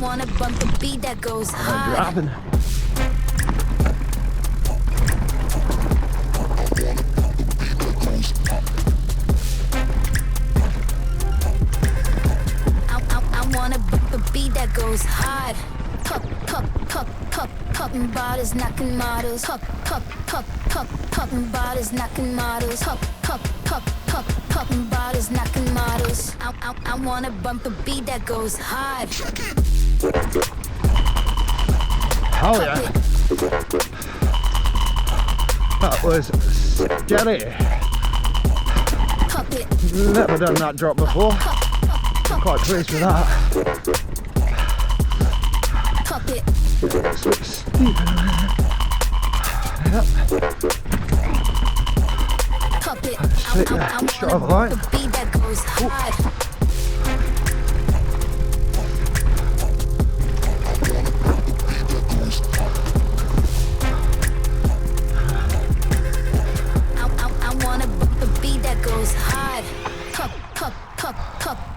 wanna bump the beat that goes hard. Driving. I wanna bump the beat that goes hard. Popping bottles, knocking models. Popping bottles, knocking models. Popping bottles, knocking models. I wanna bump the beat that goes hard. Oh yeah. That was scary. Never done that drop before. I'm quite pleased with that. It's a bit steep. Yep. Straight there, straight over the line. Ooh.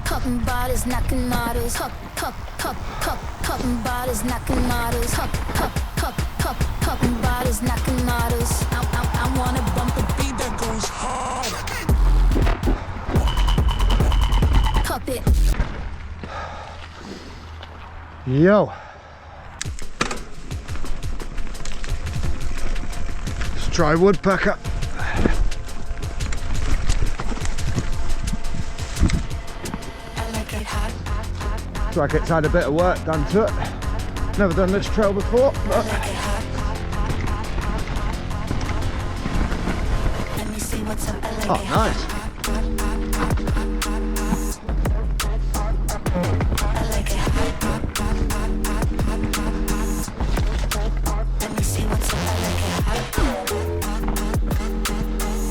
Popping bottles, knocking models. Popping bottles, knocking models. Popping bottles, knocking models. I wanna bump the beat that goes hard. Pop it. Yo. Let's try Woodpecker. Looks like it's had a bit of work done to it. Never done this trail before, but oh, nice.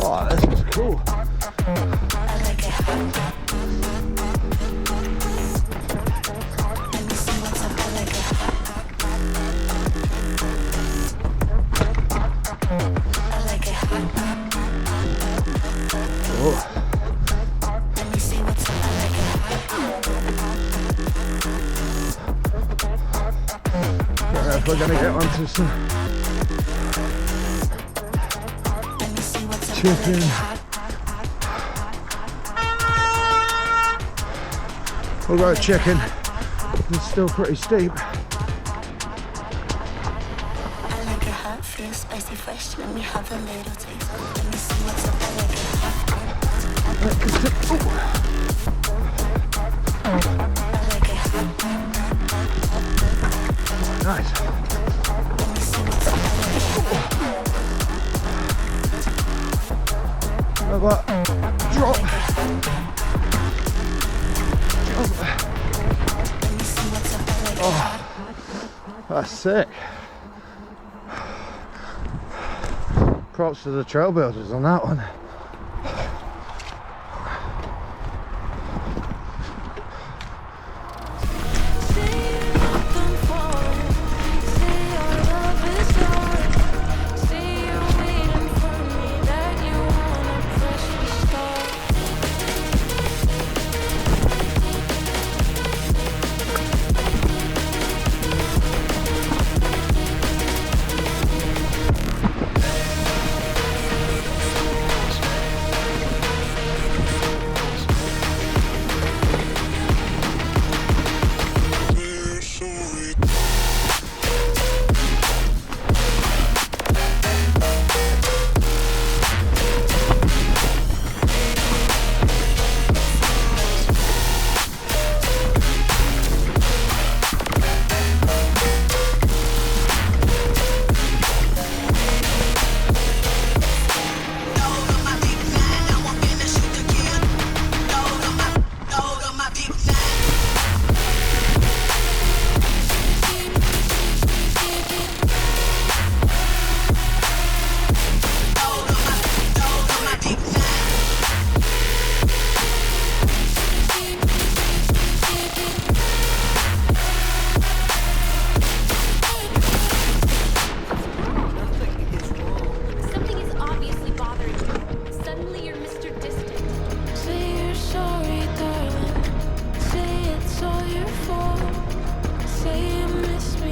Oh, this is cool. We're going to get onto some chicken. We'll go chicken. It's still pretty steep. I like it hot, feel spicy, fresh. Let me have a little taste. Let me see what's up. I like it hot. Nice. How about drop? Oh, that's sick. Props to the trail builders on that one.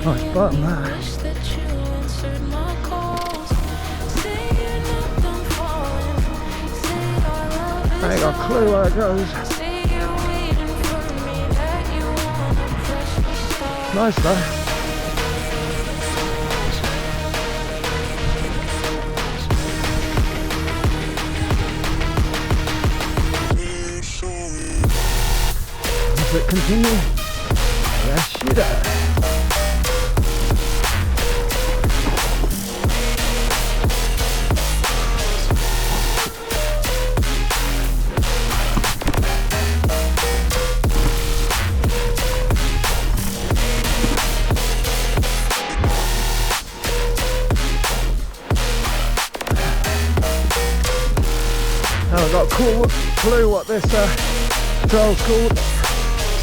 Nice button there. I ain't got a clue where it goes. Nice though. Does it continue? Yes, she does. I've got a cool clue what this trail's called,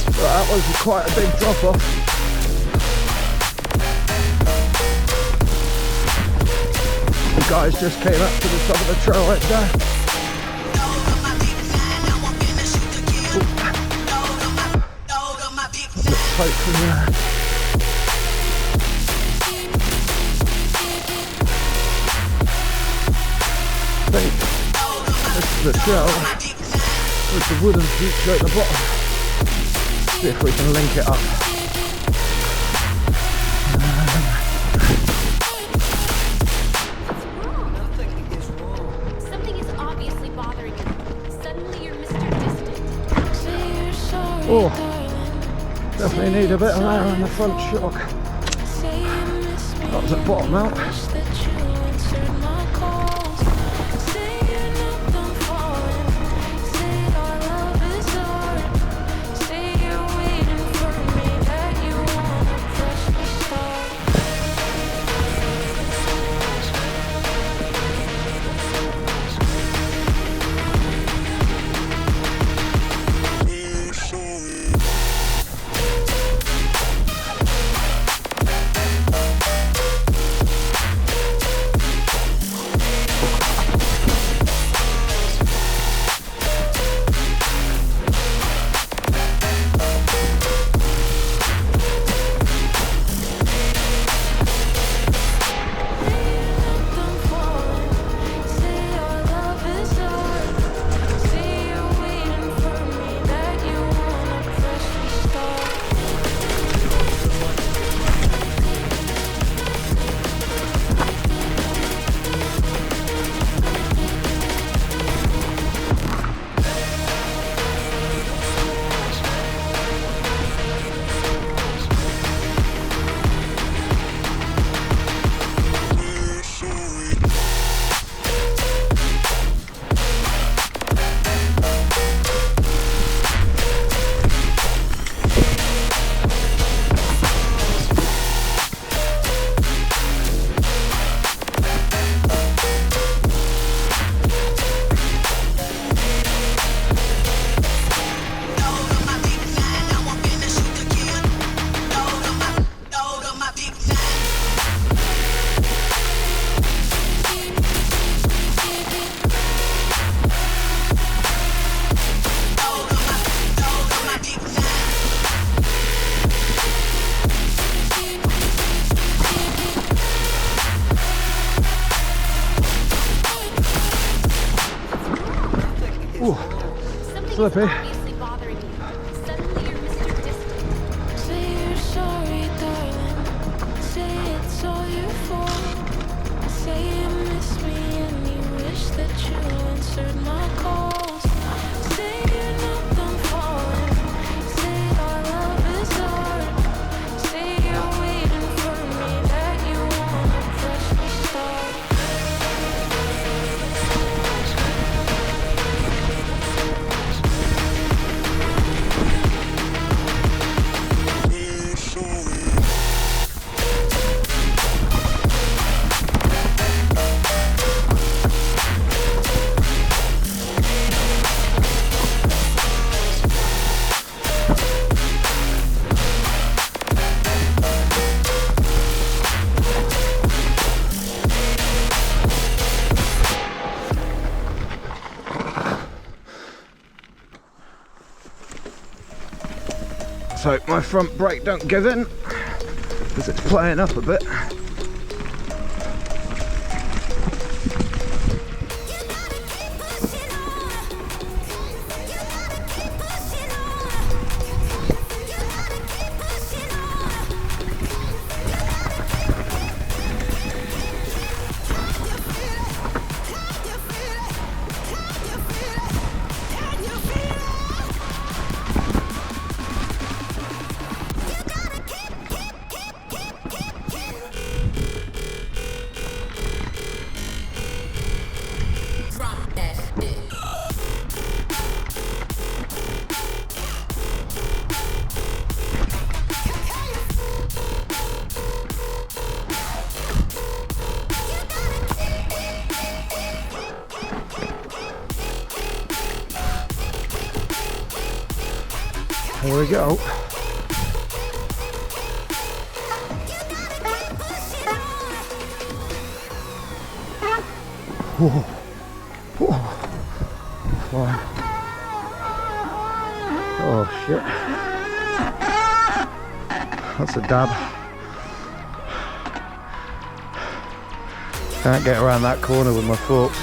but that was quite a big drop off. The guys just came up to the top of the trail right there. Looks tight from there. I think this is the trail with the wooden feature at the bottom. See if we can link it up. Something is obviously bothering you. Suddenly you're Mr. Distant. Oh, definitely need a bit of air on the front shock. That was at bottom out. Ooh, slippy. Obviously bothering you. Suddenly you're Mr. Distant. Say you're sorry, darling. Say it's all your fault. Say you miss me and you wish that you answered my calls. Say you're not done falling. Say our love is hard. Say you're waiting for me, that you want a fresh start. So my front brake don't give in. because it's playing up a bit. Here we go. Whoa. Whoa. Fine. Oh shit. That's a dab. Can't get around that corner with my forks.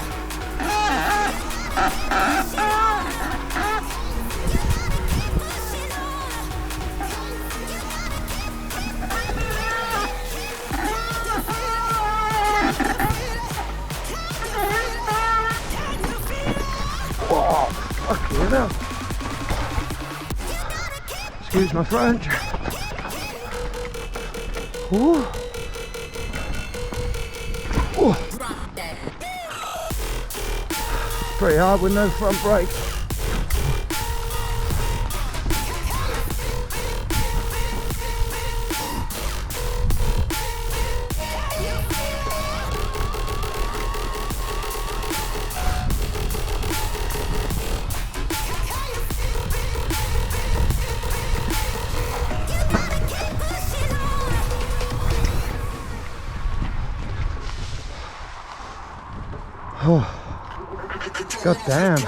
Excuse my French. Ooh. Ooh. Pretty hard with no front brake. Oh, god damn.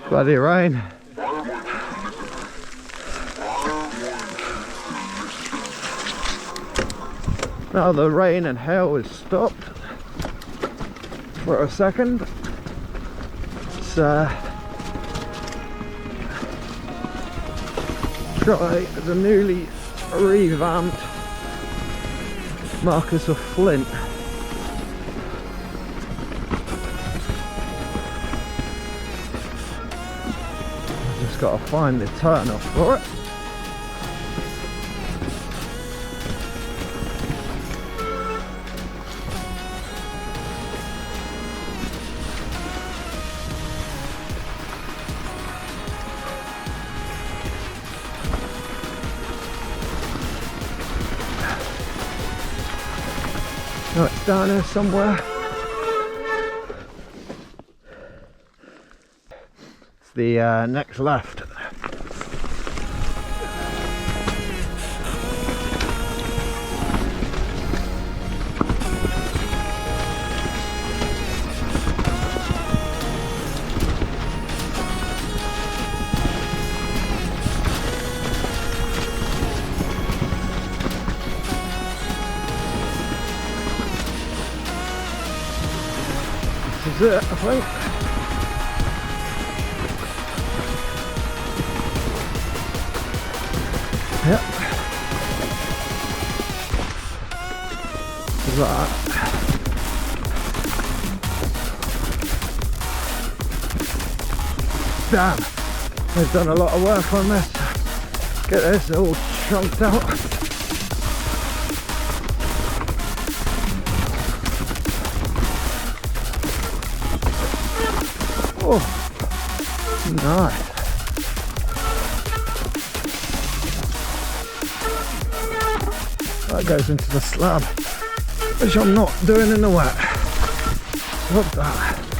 Bloody rain. Now the rain and hail has stopped for a second. Let's try the newly revamped Marcus of Flint. Got to find the turn off for it. No, it's down here somewhere. It's the next left. This is it, I think. Yep. That. Damn, they've done a lot of work on this. Get this all chunked out. Oh, nice. That goes into the slab, which I'm not doing in the wet. Love that.